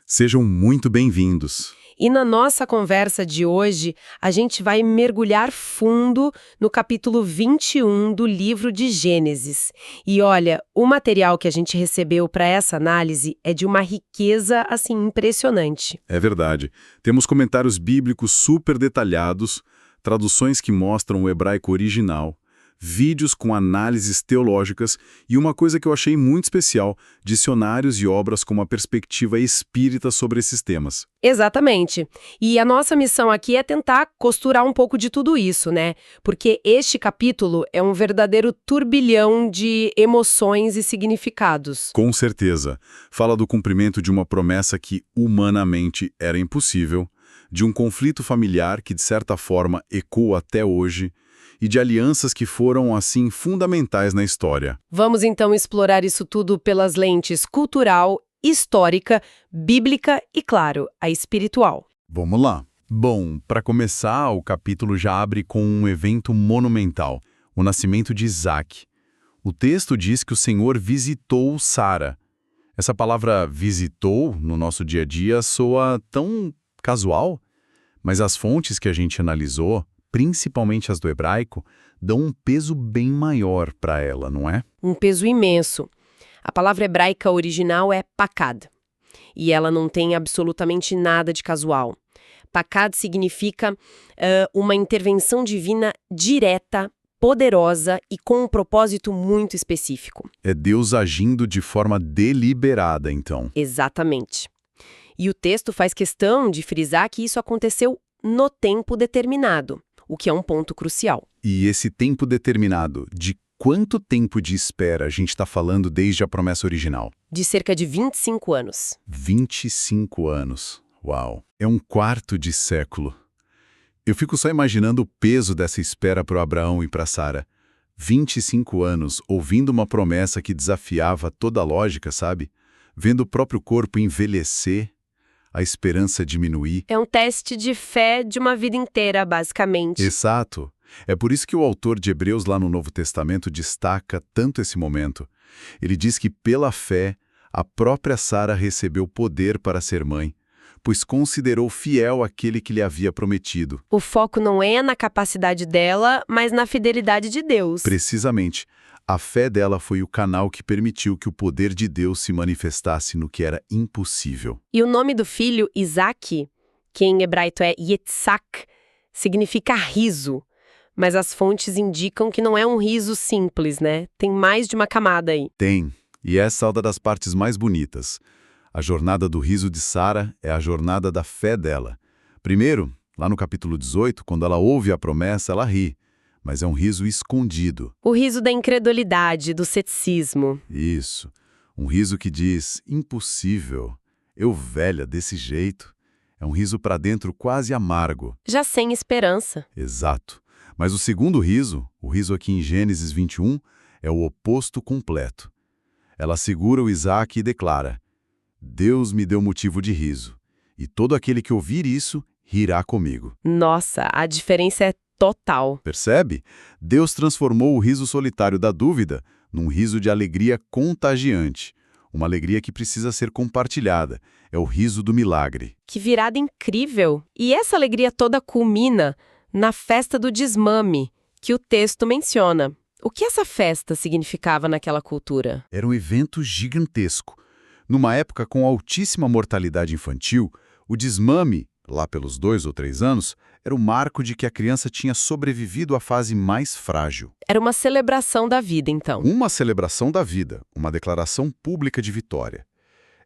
Sejam muito bem-vindos. E na nossa conversa de hoje, a gente vai mergulhar fundo no capítulo 21 do livro de Gênesis. E olha, o material que a gente recebeu para essa análise é de uma riqueza, assim, impressionante. É verdade. Temos comentários bíblicos super detalhados, traduções que mostram o hebraico original, vídeos com análises teológicas e uma coisa que eu achei muito especial, dicionários e obras com uma perspectiva espírita sobre esses temas. Exatamente. E a nossa missão aqui é tentar costurar um pouco de tudo isso, né? Porque este capítulo é um verdadeiro turbilhão de emoções e significados. Com certeza. Fala do cumprimento de uma promessa que humanamente era impossível, de um conflito familiar que de certa forma ecoa até hoje, e de alianças que foram, assim, fundamentais na história. Vamos então explorar isso tudo pelas lentes cultural, histórica, bíblica e, claro, a espiritual. Vamos lá. Bom, para começar, o capítulo já abre com um evento monumental, o nascimento de Isaac. O texto diz que o Senhor visitou Sara. Essa palavra visitou, no nosso dia a dia, soa tão casual, mas as fontes que a gente analisou, principalmente as do hebraico, dão um peso bem maior para ela, não é? Um peso imenso. A palavra hebraica original é pakad, e ela não tem absolutamente nada de casual. Pakad significa uma intervenção divina direta, poderosa e com um propósito muito específico. É Deus agindo de forma deliberada, então. Exatamente. E o texto faz questão de frisar que isso aconteceu no tempo determinado, o que é um ponto crucial. E esse tempo determinado, de quanto tempo de espera a gente está falando desde a promessa original? De cerca de 25 anos. 25 anos. Uau! É um quarto de século. Eu fico só imaginando o peso dessa espera para o Abraão e para Sara. 25 anos ouvindo uma promessa que desafiava toda a lógica, sabe? Vendo o próprio corpo envelhecer, a esperança diminuir. É um teste de fé de uma vida inteira, basicamente. Exato. É por isso que o autor de Hebreus lá no Novo Testamento destaca tanto esse momento. Ele diz que pela fé, a própria Sara recebeu poder para ser mãe, pois considerou fiel aquele que lhe havia prometido. O foco não é na capacidade dela, mas na fidelidade de Deus. Precisamente. A fé dela foi o canal que permitiu que o poder de Deus se manifestasse no que era impossível. E o nome do filho, Isaac, que em hebraico é Yitzhak, significa riso. Mas as fontes indicam que não é um riso simples, né? Tem mais de uma camada aí. Tem. E essa é uma das partes mais bonitas. A jornada do riso de Sara é a jornada da fé dela. Primeiro, lá no capítulo 18, quando ela ouve a promessa, ela ri. Mas é um riso escondido. O riso da incredulidade, do ceticismo. Isso. Um riso que diz, impossível. Eu velha desse jeito. É um riso para dentro quase amargo. Já sem esperança. Exato. Mas o segundo riso, o riso aqui em Gênesis 21, é o oposto completo. Ela segura o Isaac e declara, Deus me deu motivo de riso, e todo aquele que ouvir isso, rirá comigo. Nossa, a diferença é total. Percebe? Deus transformou o riso solitário da dúvida num riso de alegria contagiante. Uma alegria que precisa ser compartilhada. É o riso do milagre. Que virada incrível! E essa alegria toda culmina na festa do desmame, que o texto menciona. O que essa festa significava naquela cultura? Era um evento gigantesco. Numa época com altíssima mortalidade infantil, o desmame, lá pelos 2 ou 3 anos, era o marco de que a criança tinha sobrevivido à fase mais frágil. Era uma celebração da vida, então. Uma celebração da vida, uma declaração pública de vitória.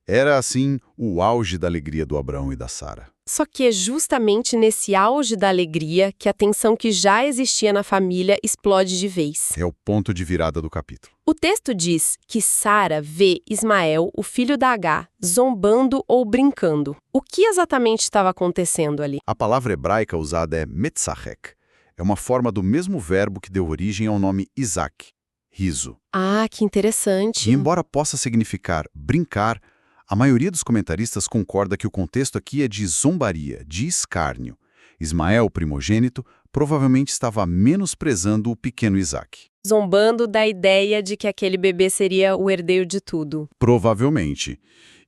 Era, assim, o auge da alegria do Abraão e da Sara. Só que é justamente nesse auge da alegria que a tensão que já existia na família explode de vez. É o ponto de virada do capítulo. O texto diz que Sara vê Ismael, o filho da Agá, zombando ou brincando. O que exatamente estava acontecendo ali? A palavra hebraica usada é metzachek. É uma forma do mesmo verbo que deu origem ao nome Isaac, riso. Ah, que interessante. E embora possa significar brincar, a maioria dos comentaristas concorda que o contexto aqui é de zombaria, de escárnio. Ismael, primogênito, provavelmente estava menosprezando o pequeno Isaac. Zombando da ideia de que aquele bebê seria o herdeiro de tudo. Provavelmente.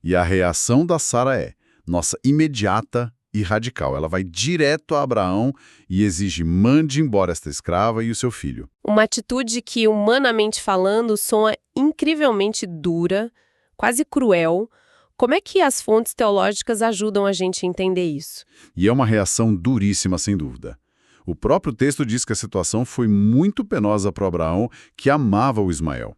E a reação da Sara é, nossa, imediata e radical. Ela vai direto a Abraão e exige: mande embora esta escrava e o seu filho. Uma atitude que, humanamente falando, soa incrivelmente dura, quase cruel. Como é que as fontes teológicas ajudam a gente a entender isso? E é uma reação duríssima, sem dúvida. O próprio texto diz que a situação foi muito penosa para Abraão, que amava o Ismael.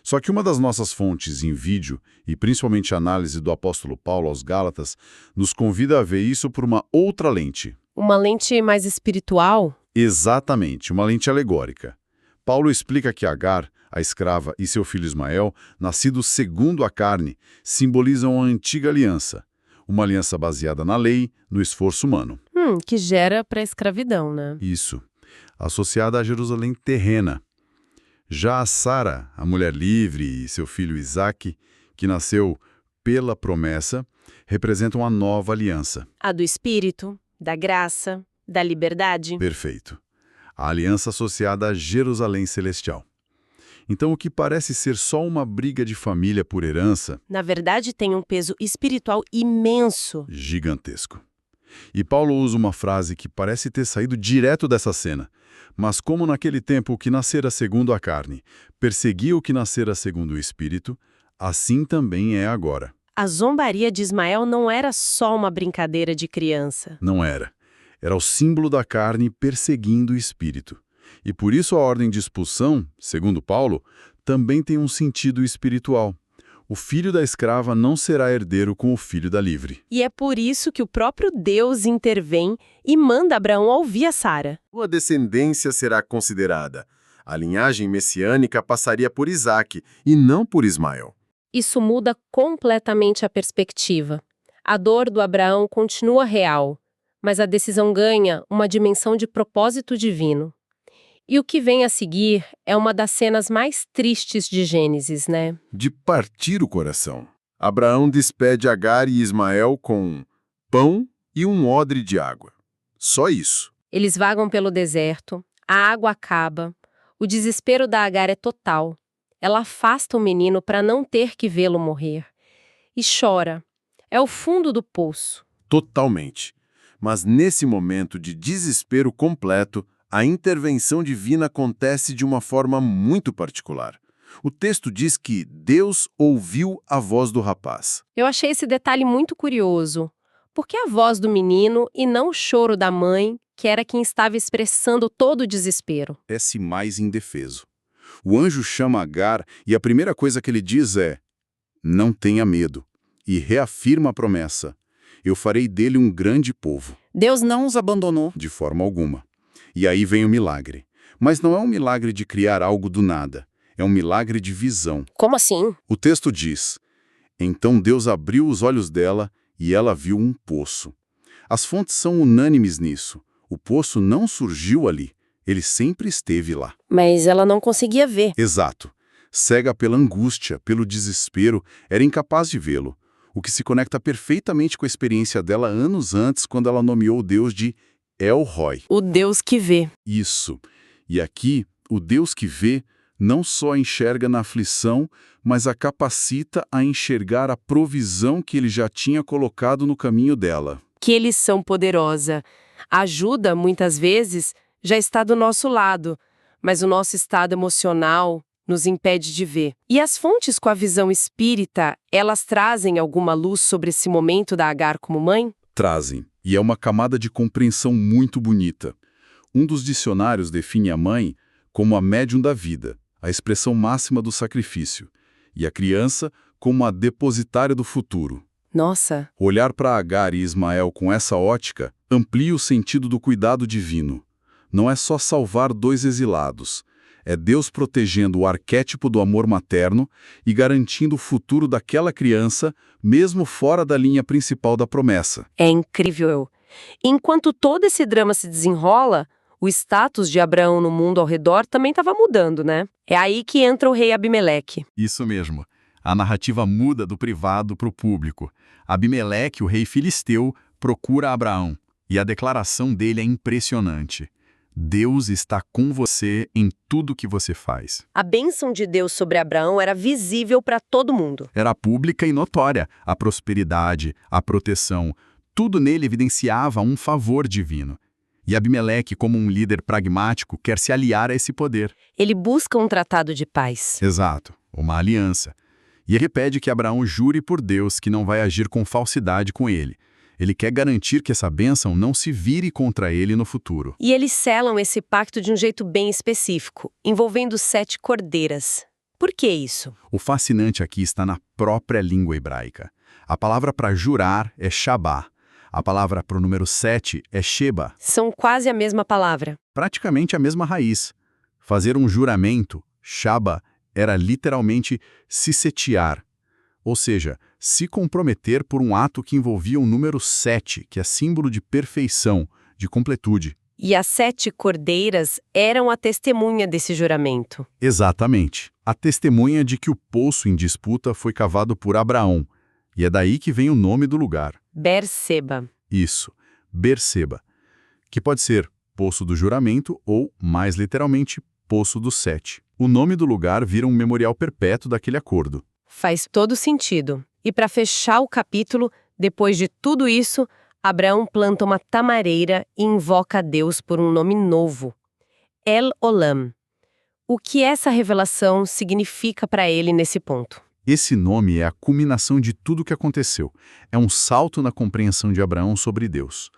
Só que uma das nossas fontes em vídeo, e principalmente a análise do apóstolo Paulo aos Gálatas, nos convida a ver isso por uma outra lente. Uma lente mais espiritual? Exatamente, uma lente alegórica. Paulo explica que Agar, a escrava, e seu filho Ismael, nascidos segundo a carne, simbolizam a antiga aliança, uma aliança baseada na lei, no esforço humano. Que gera para a escravidão, né? Isso, associada à Jerusalém terrena. Já a Sara, a mulher livre, e seu filho Isaque, que nasceu pela promessa, representam a nova aliança. A do espírito, da graça, da liberdade. Perfeito. A aliança associada à Jerusalém celestial. Então, o que parece ser só uma briga de família por herança, Na verdade, tem um peso espiritual imenso. gigantesco. E Paulo usa uma frase que parece ter saído direto dessa cena. Mas como naquele tempo o que nascera segundo a carne perseguia o que nascera segundo o espírito, assim também é agora. A zombaria de Ismael não era só uma brincadeira de criança. Não era. Era o símbolo da carne perseguindo o espírito. E por isso a ordem de expulsão, segundo Paulo, também tem um sentido espiritual. O filho da escrava não será herdeiro com o filho da livre. E é por isso que o próprio Deus intervém e manda Abraão ouvir a Sara. Sua descendência será considerada. A linhagem messiânica passaria por Isaque e não por Ismael. Isso muda completamente a perspectiva. A dor do Abraão continua real, mas a decisão ganha uma dimensão de propósito divino. E o que vem a seguir é uma das cenas mais tristes de Gênesis, né? De partir o coração. Abraão despede Agar e Ismael com pão e um odre de água. Só isso. Eles vagam pelo deserto, a água acaba, o desespero da Agar é total. Ela afasta o menino para não ter que vê-lo morrer. E chora. É o fundo do poço. Totalmente. Mas nesse momento de desespero completo, a intervenção divina acontece de uma forma muito particular. O texto diz que Deus ouviu a voz do rapaz. Eu achei esse detalhe muito curioso. Por que a voz do menino e não o choro da mãe, que era quem estava expressando todo o desespero? Esse mais indefeso. O anjo chama Agar e a primeira coisa que ele diz é: não tenha medo, e reafirma a promessa: eu farei dele um grande povo. Deus não os abandonou. De forma alguma. E aí vem o milagre. Mas não é um milagre de criar algo do nada. É um milagre de visão. Como assim? O texto diz: então Deus abriu os olhos dela e ela viu um poço. As fontes são unânimes nisso. O poço não surgiu ali. Ele sempre esteve lá. Mas ela não conseguia ver. Exato. Cega pela angústia, pelo desespero, era incapaz de vê-lo. O que se conecta perfeitamente com a experiência dela anos antes, quando ela nomeou o Deus de El Roi. O Deus que vê. Isso. E aqui, o Deus que vê não só a enxerga na aflição, mas a capacita a enxergar a provisão que ele já tinha colocado no caminho dela. Que eles são poderosa. A ajuda, muitas vezes, já está do nosso lado, mas o nosso estado emocional nos impede de ver. E as fontes com a visão espírita, elas trazem alguma luz sobre esse momento da Agar como mãe? Trazem. E é uma camada de compreensão muito bonita. Um dos dicionários define a mãe como a médium da vida, a expressão máxima do sacrifício, e a criança como a depositária do futuro. Nossa! Olhar para Agar e Ismael com essa ótica amplia o sentido do cuidado divino. Não é só salvar dois exilados. É Deus protegendo o arquétipo do amor materno e garantindo o futuro daquela criança, mesmo fora da linha principal da promessa. É incrível. Enquanto todo esse drama se desenrola, o status de Abraão no mundo ao redor também estava mudando, né? É aí que entra o rei Abimeleque. Isso mesmo. A narrativa muda do privado para o público. Abimeleque, o rei filisteu, procura Abraão. E a declaração dele é impressionante. Deus está com você em tudo que você faz. A bênção de Deus sobre Abraão era visível para todo mundo. Era pública e notória, a prosperidade, a proteção, tudo nele evidenciava um favor divino. E Abimeleque, como um líder pragmático, quer se aliar a esse poder. Ele busca um tratado de paz. Exato, uma aliança. E ele pede que Abraão jure por Deus que não vai agir com falsidade com ele. Ele quer garantir que essa bênção não se vire contra ele no futuro. E eles selam esse pacto de um jeito bem específico, envolvendo 7 cordeiras. Por que isso? O fascinante aqui está na própria língua hebraica. A palavra para jurar é shabá. A palavra para o número 7 é sheba. São quase a mesma palavra. Praticamente a mesma raiz. Fazer um juramento, shaba, era literalmente se setear, ou seja, se comprometer por um ato que envolvia o número 7, que é símbolo de perfeição, de completude. E as 7 cordeiras eram a testemunha desse juramento. Exatamente. A testemunha de que o poço em disputa foi cavado por Abraão. E é daí que vem o nome do lugar. Berseba. Isso, Berseba, que pode ser Poço do Juramento ou, mais literalmente, Poço dos 7. O nome do lugar vira um memorial perpétuo daquele acordo. Faz todo sentido. E para fechar o capítulo, depois de tudo isso, Abraão planta uma tamareira e invoca a Deus por um nome novo, El Olam. O que essa revelação significa para ele nesse ponto? Esse nome é a culminação de tudo o que aconteceu. É um salto na compreensão de Abraão sobre Deus.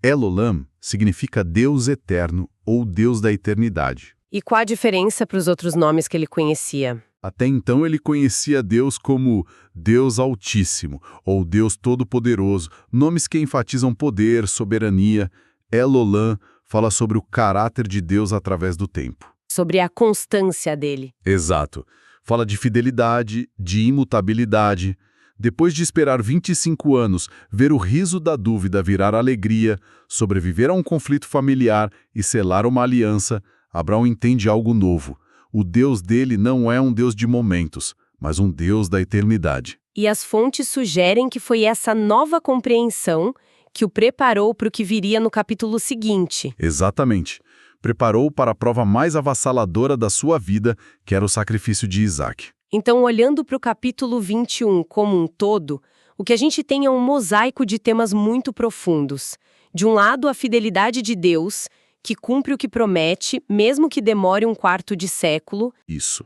El Olam significa Deus eterno ou Deus da eternidade. E qual a diferença para os outros nomes que ele conhecia? Até então ele conhecia Deus como Deus Altíssimo ou Deus Todo-Poderoso, nomes que enfatizam poder, soberania. El Olam fala sobre o caráter de Deus através do tempo. Sobre a constância dele. Exato. Fala de fidelidade, de imutabilidade. Depois de esperar 25 anos, ver o riso da dúvida virar alegria, sobreviver a um conflito familiar e selar uma aliança, Abraão entende algo novo. O Deus dele não é um Deus de momentos, mas um Deus da eternidade. E as fontes sugerem que foi essa nova compreensão que o preparou para o que viria no capítulo seguinte. Exatamente. Preparou para a prova mais avassaladora da sua vida, que era o sacrifício de Isaac. Então, olhando para o capítulo 21 como um todo, o que a gente tem é um mosaico de temas muito profundos. De um lado, a fidelidade de Deus, que cumpre o que promete, mesmo que demore um quarto de século. Isso.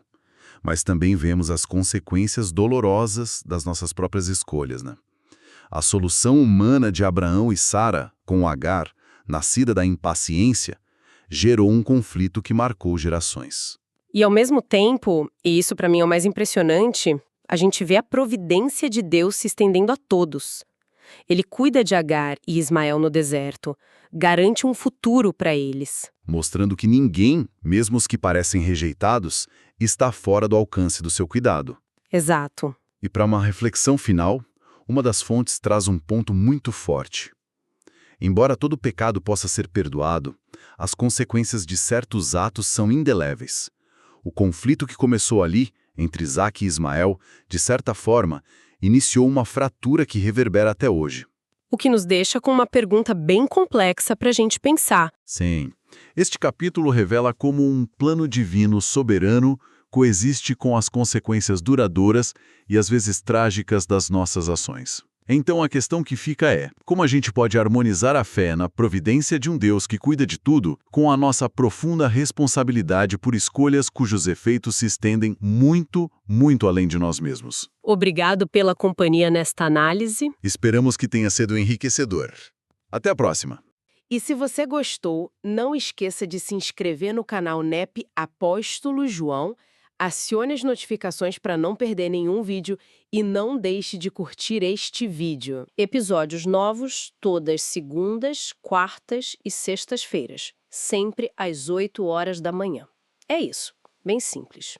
Mas também vemos as consequências dolorosas das nossas próprias escolhas, né? A solução humana de Abraão e Sara, com Agar, nascida da impaciência, gerou um conflito que marcou gerações. E ao mesmo tempo, e isso para mim é o mais impressionante, a gente vê a providência de Deus se estendendo a todos. Ele cuida de Agar e Ismael no deserto, garante um futuro para eles. Mostrando que ninguém, mesmo os que parecem rejeitados, está fora do alcance do seu cuidado. Exato. E para uma reflexão final, uma das fontes traz um ponto muito forte. Embora todo pecado possa ser perdoado, as consequências de certos atos são indeléveis. O conflito que começou ali, entre Isaac e Ismael, de certa forma, iniciou uma fratura que reverbera até hoje. O que nos deixa com uma pergunta bem complexa para a gente pensar. Sim, este capítulo revela como um plano divino soberano coexiste com as consequências duradouras e às vezes trágicas das nossas ações. Então a questão que fica é, como a gente pode harmonizar a fé na providência de um Deus que cuida de tudo com a nossa profunda responsabilidade por escolhas cujos efeitos se estendem muito, muito além de nós mesmos? Obrigado pela companhia nesta análise. Esperamos que tenha sido enriquecedor. Até a próxima! E se você gostou, não esqueça de se inscrever no canal NEP Apóstolo João, acione as notificações para não perder nenhum vídeo e não deixe de curtir este vídeo. Episódios novos todas segundas, quartas e sextas-feiras, sempre às 8 horas da manhã. É isso, bem simples.